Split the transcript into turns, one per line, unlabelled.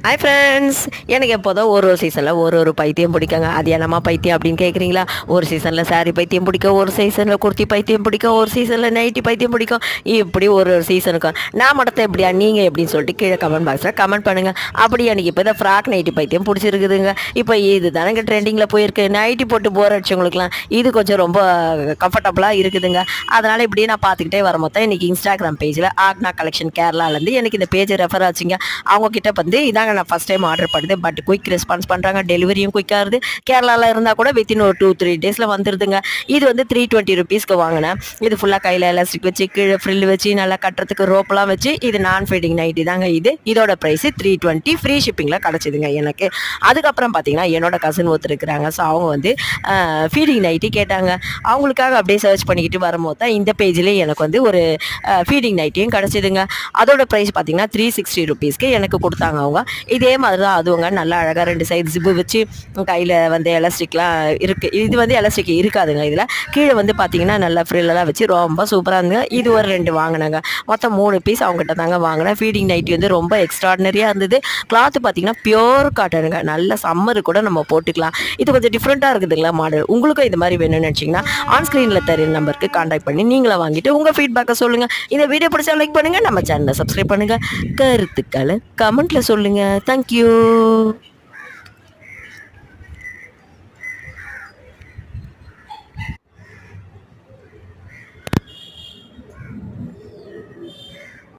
Hi friends, எனக்கு எப்போதும் ஒரு சீசனில் ஒரு பைத்தியம் பிடிக்குங்க. அது என்னம்மா பைத்தியம் அப்படின்னு கேட்குறீங்களா? ஒரு சீசனில் சாரீ பைத்தியம் பிடிக்கும், ஒரு சீசனில் குர்த்தி பைத்தியம் பிடிக்கும், ஒரு சீசனில் நைட்டி பைத்தியம் பிடிக்கும். இப்படி ஒரு சீசனுக்கும் நான் மட்டும் எப்படியா நீங்கள் எப்படின்னு சொல்லிட்டு கீழே கமெண்ட் பாக்ஸில் கமெண்ட் பண்ணுங்கள். அப்படி எனக்கு இப்போ இந்த ஃப்ராக் நைட்டி பைத்தியம் பிடிச்சிருக்குதுங்க. இப்போ இது தானங்க ட்ரெண்டிங்கில் போயிருக்கு. நைட்டி போட்டு போர் அடிச்சவங்களுக்குலாம் இது கொஞ்சம் ரொம்ப கம்ஃபர்டபுளாக இருக்குதுங்க. அதனால் இப்படி நான் பார்த்துக்கிட்டே வர மொத்தம் இன்றைக்கி இன்ஸ்டாகிராம் பேஜில் ஆக்னா கலெக்ஷன் கேரளாலேருந்து எனக்கு இந்த பேஜ் ரெஃபர் ஆச்சுங்க. அவங்கக்கிட்ட வந்து இதாங்க நான் ஃபஸ்ட் டைம் ஆர்டர் பண்ணுது. பட் குயிக் ரெஸ்பான்ஸ் பண்ணுறாங்க, டெலிவரியும் குயிக்காக இருக்குது. கேரளாவில் இருந்தால் கூட வித்தின் ஒரு 2-3 டேஸில் வந்துடுதுங்க. இது வந்து 320 ருபீஸ்க்கு வாங்கினேன். இது ஃபுல்லாக கையில் எலாஸ்டிக் வச்சு கீழே ஃப்ரில் வச்சு நல்லா கட்டுறதுக்கு ரோப்பெலாம் வச்சு இது நான் ஃபீடிங் நைட்டி தாங்க. இதோட ப்ரைஸு 320, ஃப்ரீ ஷிப்பிங்கில் கிடச்சிதுங்க எனக்கு. அதுக்கப்புறம் பார்த்தீங்கன்னா என்னோட கசின் ஒருத்தர் இருக்கிறாங்க. ஸோ அவங்க வந்து ஃபீடிங் நைட்டி கேட்டாங்க. அவங்களுக்காக அப்படியே சர்ச் பண்ணிக்கிட்டு வரும்போது தான் இந்த பேஜ்லேயே எனக்கு வந்து ஒரு ஃபீடிங் நைட்டியும் கிடச்சிதுங்க. அதோட ப்ரைஸ் பார்த்தீங்கன்னா 360 ருபீஸ்க்கு எனக்கு கொடுத்தாங்க அவங்க. இதே மாதிரி தான் அதுவங்க நல்லா அழகாக 2 சைடு ஜிப்பு வச்சு கையில் வந்து எலாஸ்டிக்லாம் இருக்குது. இது வந்து எலாஸ்டிக் இருக்காதுங்க. இதில் கீழே வந்து பார்த்தீங்கன்னா நல்லா ஃப்ரில்லெல்லாம் வச்சு ரொம்ப சூப்பராக இருந்துங்க. இது ஒரு 2 வாங்கினாங்க. மொத்தம் 3 பீஸ் அவங்ககிட்ட தாங்க வாங்கினேன். ஃபீடிங் நைட்டி வந்து ரொம்ப எக்ஸ்ட்ராடினரியாக இருந்தது. கிளாத்து பார்த்தீங்கன்னா பியோர் காட்டனுங்க. நல்ல சம்மரு கூட நம்ம போட்டுக்கலாம். இது கொஞ்சம் டிஃப்ரெண்ட்டாக இருக்குதுங்களா மாடல். உங்களுக்கும் இது மாதிரி வேணும்னு நினச்சிங்கன்னா ஆன் ஸ்க்ரீனில் தர நம்பருக்கு கான்டாக்ட் பண்ணி நீங்களே வாங்கிட்டு உங்கள் ஃபீட்பேக்கை சொல்லுங்கள். இந்த வீடியோ பிடிச்சா லைக் பண்ணுங்கள், நம்ம சேனலை சப்ஸ்கிரைப் பண்ணுங்கள், கருத்துக்களை கமெண்ட்டில் சொல்லுங்கள். தேங்க்யூ.